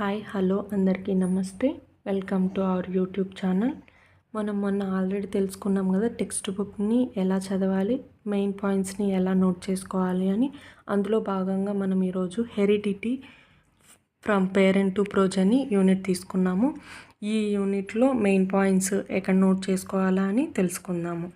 Hi hello అందరికీ నమస్తే. Welcome to our YouTube channel. మనం మొన్న ఆల్రెడీ తెలుసుకున్నాం కదా, టెక్స్ట్ బుక్ని ఎలా చదవాలి, మెయిన్ పాయింట్స్ని ఎలా నోట్ చేసుకోవాలి అని. అందులో భాగంగా మనం ఈరోజు heredity from parent to progeny unit తీసుకున్నాము. ఈ యూనిట్లో మెయిన్ పాయింట్స్ ఎక్కడ నోట్ చేసుకోవాలా అని తెలుసుకుందాము.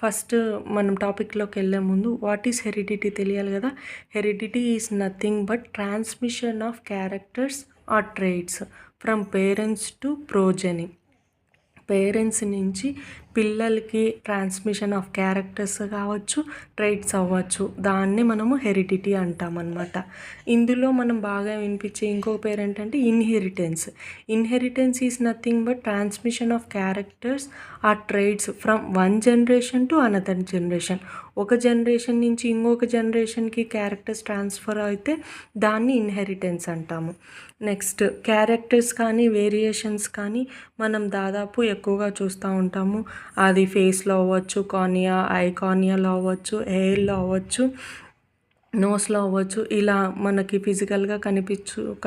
ఫస్ట్ మనం టాపిక్లోకి వెళ్ళే ముందు వాట్ ఈస్ హెరిడిటీ తెలియాలి కదా. Heredity is nothing but transmission of characters or traits from parents to progeny. Parents నుంచి పిల్లలకి ట్రాన్స్మిషన్ ఆఫ్ క్యారెక్టర్స్ కావచ్చు, ట్రైట్స్ అవ్వచ్చు, దాన్ని మనము హెరిడిటీ అంటామన్నమాట. ఇందులో మనం బాగా వినిపించే ఇంకొక పేరు ఏంటంటే inheritance. Inheritance is nothing but transmission of characters or traits from one generation to another generation. ఒక జనరేషన్ నుంచి ఇంకొక జనరేషన్కి క్యారెక్టర్స్ ట్రాన్స్ఫర్ అయితే దాన్ని ఇన్హెరిటెన్స్ అంటాము. నెక్స్ట్, క్యారెక్టర్స్ కానీ వేరియేషన్స్ కానీ మనం దాదాపు ఎక్కువగా చూస్తూ ఉంటాము. అది ఫేస్లో అవ్వచ్చు, కార్నియా, ఐ కార్నియాలో అవ్వచ్చు, హెయిర్లో అవ్వచ్చు, నోస్లో అవ్వచ్చు. ఇలా మనకి ఫిజికల్గా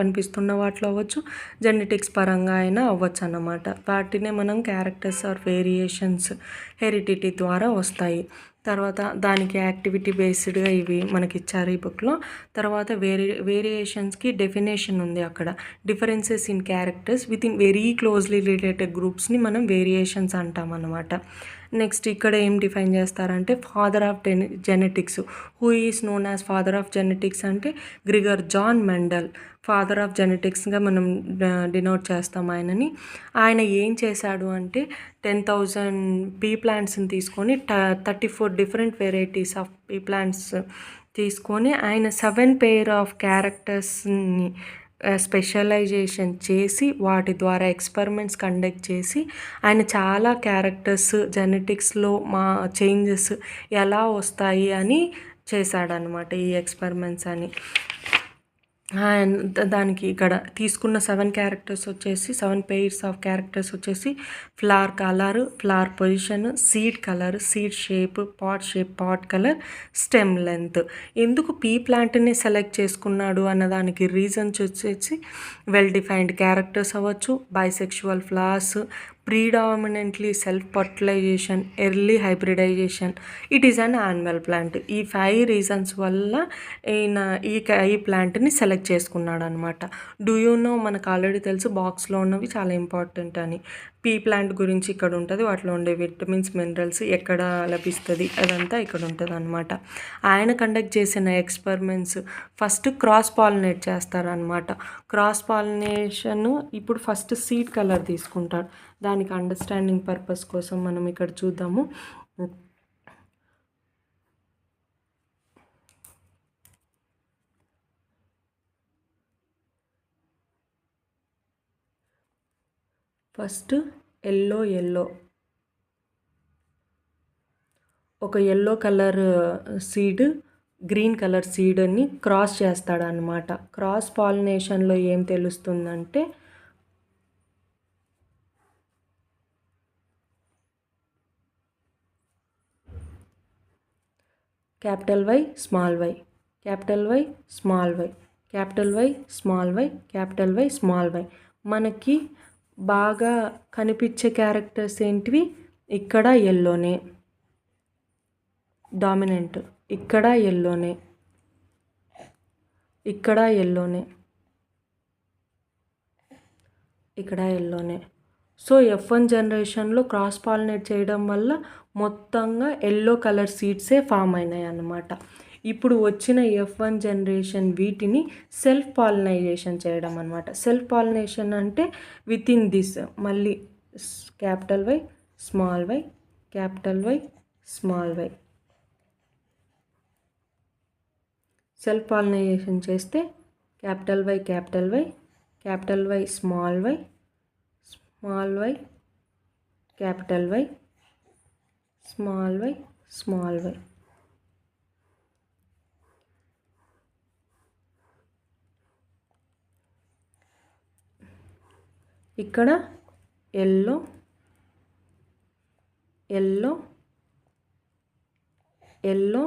కనిపిస్తున్న వాటిలో అవ్వచ్చు, జెనెటిక్స్ పరంగా అయినా అవ్వచ్చు అన్నమాట. వాటినే మనం క్యారెక్టర్స్ ఆర్ వేరియేషన్స్ హెరిడిటీ ద్వారా వస్తాయి. తర్వాత దానికి యాక్టివిటీ బేస్డ్గా ఇవి మనకి ఇచ్చారు ఈ బుక్లో. తర్వాత వేరియేషన్స్కి డెఫినేషన్ ఉంది అక్కడ. Differences in characters within very closely related గ్రూప్స్ని మనం వేరియేషన్స్ అంటాం అన్నమాట. నెక్స్ట్, ఇక్కడ ఏం డిఫైన్ చేస్తారంటే father of genetics. Who is known as father of genetics అంటే Gregor John Mendel. Father of జెనెటిక్స్గా మనం డినోట్ చేస్తాం ఆయనని. ఆయన ఏం చేశాడు అంటే 10,000 పీ ప్లాంట్స్ని తీసుకొని 34 different varieties of pea plants తీసుకొని ఆయన 7 పెయిర్ ఆఫ్ క్యారెక్టర్స్ని స్పెషలైజేషన్ చేసి వాటి ద్వారా ఎక్స్పెరిమెంట్స్ కండక్ట్ చేసి ఆయన చాలా క్యారెక్టర్స్ జెనెటిక్స్లో చేంజెస్ ఎలా వస్తాయి అని చేశాడనమాట ఈ ఎక్స్పెరిమెంట్స్ అని. దానికి ఇక్కడ తీసుకున్న 7 క్యారెక్టర్స్ వచ్చేసి 7 పెయిర్స్ ఆఫ్ క్యారెక్టర్స్ వచ్చేసి flower colour, flower position, seed colour, seed shape, pod colour, stem length. ఎందుకు పీ ప్లాంట్ని సెలెక్ట్ చేసుకున్నాడు అన్నదానికి రీజన్స్ వచ్చేసి వెల్ డిఫైన్డ్ క్యారెక్టర్స్ అవ్వచ్చు, bisexual flowers, predominantly self fertilization, early hybridization, it is an annual plant. ఈ 5 reasons వల్ల ఈయన ఈ ప్లాంట్ని సెలెక్ట్ చేసుకున్నాడు అనమాట. డూ యూ నో, మనకు ఆల్రెడీ తెలుసు బాక్స్లో ఉన్నవి చాలా ఇంపార్టెంట్ అని. పీ ప్లాంట్ గురించి ఇక్కడ ఉంటుంది, వాటిలో ఉండే విటమిన్స్, మినరల్స్ ఎక్కడ లభిస్తుంది అదంతా ఇక్కడ ఉంటుంది అనమాట. ఆయన కండక్ట్ చేసిన ఎక్స్పెరిమెంట్స్ ఫస్ట్ క్రాస్ పాలినేట్ చేస్తారనమాట. క్రాస్ పాలినేషన్ ఇప్పుడు ఫస్ట్ సీడ్ కలర్ తీసుకుంటారు. దానికి అండర్స్టాండింగ్ పర్పస్ కోసం మనం ఇక్కడ చూద్దాము. ఫస్ట్ ఎల్లో ఒక yellow colour seed green colour సీడ్ని క్రాస్ చేస్తాడనమాట. క్రాస్ పాలినేషన్లో ఏం తెలుస్తుందంటే capital Y, small Y, capital Y, small Y, capital Y, small Y, capital Y, small Y. మనకి బాగా కనిపించే క్యారెక్టర్స్ ఏంటివి? ఇక్కడ ఎల్లోనే డామినెంట్, ఇక్కడ ఎల్లోనే, ఇక్కడ ఎల్లోనే, ఇక్కడ ఎల్లోనే. సో F1 జనరేషన్లో క్రాస్ పాలినేట్ చేయడం వల్ల మొత్తంగా ఎల్లో కలర్ సీడ్సే ఫామ్ అయినాయి అన్నమాట. ఇప్పుడు వచ్చిన F1 జనరేషన్ వీటిని సెల్ఫ్ పాలినైజేషన్ చేయడం అనమాట. సెల్ఫ్ పాలినేషన్ అంటే విత్ ఇన్ దిస్ మళ్ళీ capital Y, small Y, capital Y, small Y. Self pollinization చేస్తే capital Y, capital Y, capital Y, small Y, small Y, capital Y, small Y, small Y. ఇక్కడ yellow, yellow, yellow,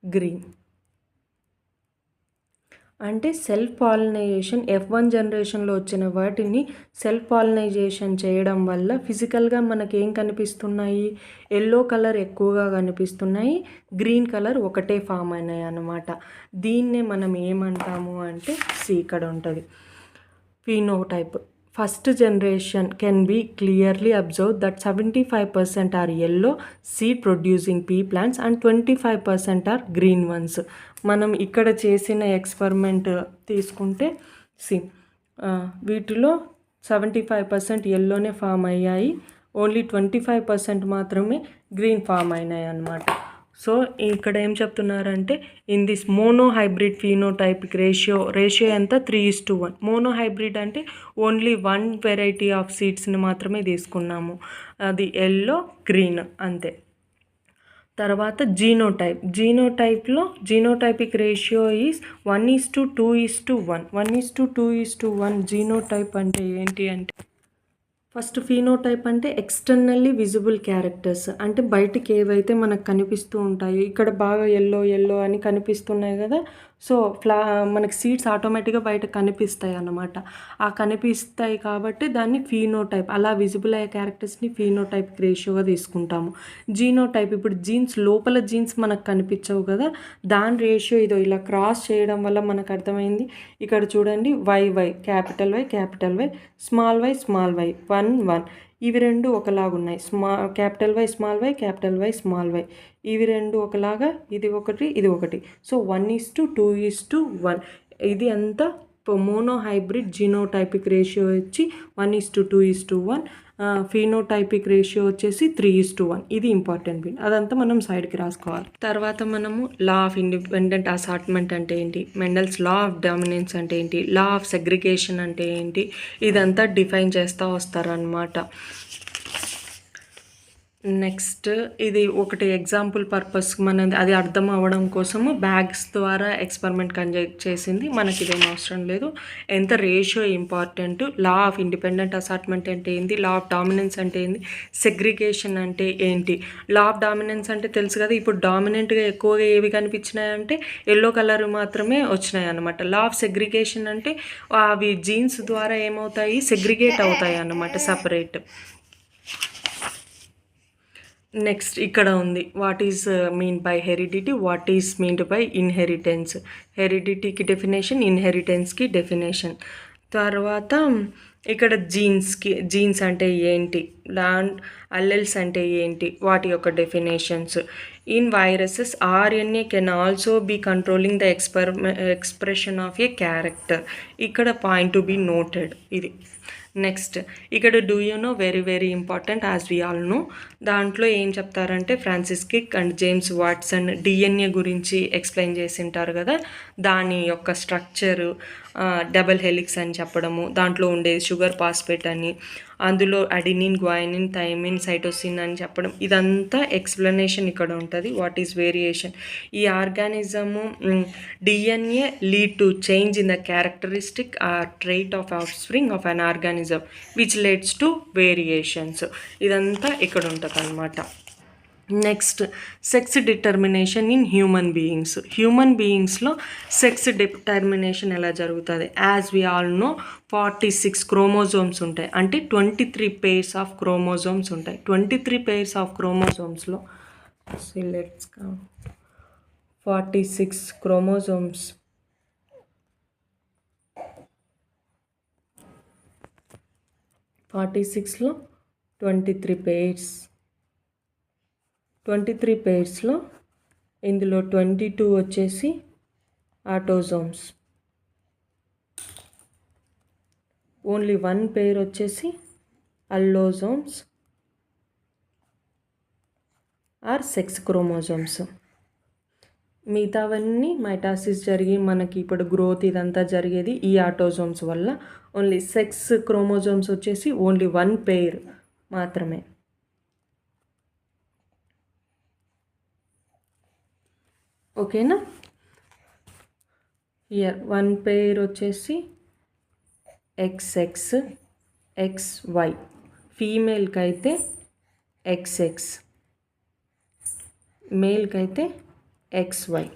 green. అంటే self pollinization F1 జనరేషన్లో వచ్చిన వాటిని self pollinization చేయడం వల్ల ఫిజికల్గా మనకేం కనిపిస్తున్నాయి, ఎల్లో కలర్ ఎక్కువగా కనిపిస్తున్నాయి, గ్రీన్ కలర్ ఒకటే ఫామ్ అయినాయి అన్నమాట. దీన్నే మనం ఏమంటాము అంటే ఇక్కడ ఉంటుంది phenotype. First generation can be clearly observed that 75% are yellow seed producing pea plants and 25% are green ones. మనం ఇక్కడ చేసిన ఎక్స్పెరిమెంట్ తీసుకుంటే వీటిలో 75% ఎల్లోనే ఫామ్ అయ్యాయి, ఓన్లీ 25% మాత్రమే గ్రీన్ ఫామ్ అయినాయి అన్నమాట. సో ఇక్కడ ఏం చెప్తున్నారంటే in this monohybrid phenotypic ratio ఎంత 3:1. మోనోహైబ్రిడ్ అంటే ఓన్లీ 1 వెరైటీ ఆఫ్ సీడ్స్ని మాత్రమే తీసుకున్నాము, అది ఎల్లో గ్రీన్ అంతే. తర్వాత జీనోటైప్లో జీనోటైపిక్ రేషియో ఈజ్ 1:2:1. 1:2:1 జీనోటైప్ అంటే ఏంటి అంటే ఫస్ట్ ఫీనోటైప్ అంటే ఎక్స్టర్నల్లీ విజిబుల్ క్యారెక్టర్స్, అంటే బయటికి ఏవైతే మనకు కనిపిస్తూ ఉంటాయో, ఇక్కడ బాగా ఎల్లో అని కనిపిస్తున్నాయి కదా, సో మనకి సీడ్స్ ఆటోమేటిక్గా బయట కనిపిస్తాయి అన్నమాట. ఆ కనిపిస్తాయి కాబట్టి దాన్ని ఫీనోటైప్, అలా విజిబుల్ అయ్యే క్యారెక్టర్స్ని ఫీనోటైప్ రేషియోగా తీసుకుంటాము. జీనోటైప్ ఇప్పుడు లోపల జీన్స్ మనకు కనిపించవు కదా, దాని రేషియో ఇదో ఇలా క్రాస్ చేయడం వల్ల మనకు అర్థమైంది. ఇక్కడ చూడండి YY capital Y small y 1 ఇవి రెండు ఒకలాగున్నాయి, క్యాపిటల్ Y స్మాల్ y ఇవి రెండు ఒకలాగా, ఇది ఒకటి. సో 1:2:1 ఇది అంతా మోనోహైబ్రిడ్ జీనోటైపిక్ రేషియో వచ్చి 1:2:1, ఫీనోటైపిక్ రేషియో వచ్చేసి 3:1. ఇది ఇంపార్టెంట్ బిట్, అదంతా మనం సైడ్కి రాసుకోవాలి. తర్వాత మనము లా ఆఫ్ ఇండిపెండెంట్ అసార్ట్మెంట్ అంటే ఏంటి, మెండల్స్ లా ఆఫ్ డామినెన్స్ అంటే ఏంటి, లా ఆఫ్ సెగ్రిగేషన్ అంటే ఏంటి, ఇదంతా డిఫైన్ చేస్తూ వస్తారనమాట. నెక్స్ట్ ఇది ఒకటి ఎగ్జాంపుల్ పర్పస్ మనది అది అర్థం అవ్వడం కోసము బ్యాగ్స్ ద్వారా ఎక్స్పెరిమెంట్ కండక్ట్ చేసింది, మనకి ఇదేం అవసరం లేదు. ఎంత ratio important, law of independent assortment అంటే ఏంటి, లా ఆఫ్ డామినెన్స్ అంటే ఏంటి, సెగ్రిగేషన్ అంటే ఏంటి. లా ఆఫ్ డామినెన్స్ అంటే తెలుసు కదా, ఇప్పుడు డామినెంట్గా ఎక్కువగా ఏవి కనిపించినాయంటే ఎల్లో కలర్ మాత్రమే వచ్చినాయి అన్నమాట. లా ఆఫ్ సెగ్రిగేషన్ అంటే అవి జీన్స్ ద్వారా ఏమవుతాయి, సెగ్రిగేట్ అవుతాయి అన్నమాట, సపరేట్. నెక్స్ట్ ఇక్కడ ఉంది what is mean by heredity, what is meant by inheritance. హెరిడిటీకి డెఫినేషన్, ఇన్హెరిటెన్స్కి డెఫినేషన్. తర్వాత ఇక్కడ జీన్స్ అంటే ఏంటి, అల్లెల్స్ అంటే ఏంటి, వాటి యొక్క definitions. In viruses RNA can also be controlling the expression of a character. ఇక్కడ పాయింట్ టు బీ నోటెడ్ ఇది. నెక్స్ట్ ఇక్కడ do you know, very important as we all know. దాంట్లో ఏం చెప్తారంటే Francis Crick and James Watson DNA గురించి explain చేసి ఉంటారు కదా, దాని యొక్క స్ట్రక్చరు, డబల్ హెలిక్స్ అని చెప్పడము, దాంట్లో ఉండేది షుగర్ ఫాస్ఫేట్ అని, అందులో అడినిన్, గ్వాయినిన్, థైమిన్, సైటోసిన్ అని చెప్పడం, ఇదంతా ఎక్స్ప్లెనేషన్ ఇక్కడ ఉంటుంది. వాట్ ఈజ్ వేరియేషన్, ఈ organism DNA lead to change in the characteristic or trait of offspring of an organism which leads to variations. ఇదంతా ఇక్కడ ఉంటుంది అన్నమాట. Next sex determination in human బీయింగ్స్లో సెక్స్ డిటర్మినేషన్ ఎలా జరుగుతుంది, as we all know 46 chromosomes ఉంటాయి, అంటే 23 pairs of chromosomes ఉంటాయి. 23 pairs ఆఫ్ క్రోమోజోమ్స్లో లెట్స్ కౌంట్ 46 క్రోమోజోమ్స్, 46లో 23 pairs, 23 pairsలో ఇందులో 22 వచ్చేసి ఆటోజోమ్స్, ఓన్లీ 1 pair వచ్చేసి అల్లోజోమ్స్ ఆర్ సెక్స్ క్రోమోజోమ్స్. మిగతావన్నీ మైటాసిస్ జరిగి మనకి ఇప్పుడు గ్రోత్ ఇదంతా జరిగేది ఈ ఆటోజోమ్స్ వల్ల. ఓన్లీ సెక్స్ క్రోమోజోమ్స్ వచ్చేసి ఓన్లీ 1 pair మాత్రమే. ఓకేనా, ఇయర్ 1 pair వచ్చేసి XX XY, ఫీమేల్కి అయితే XX, మేల్కి అయితే XY.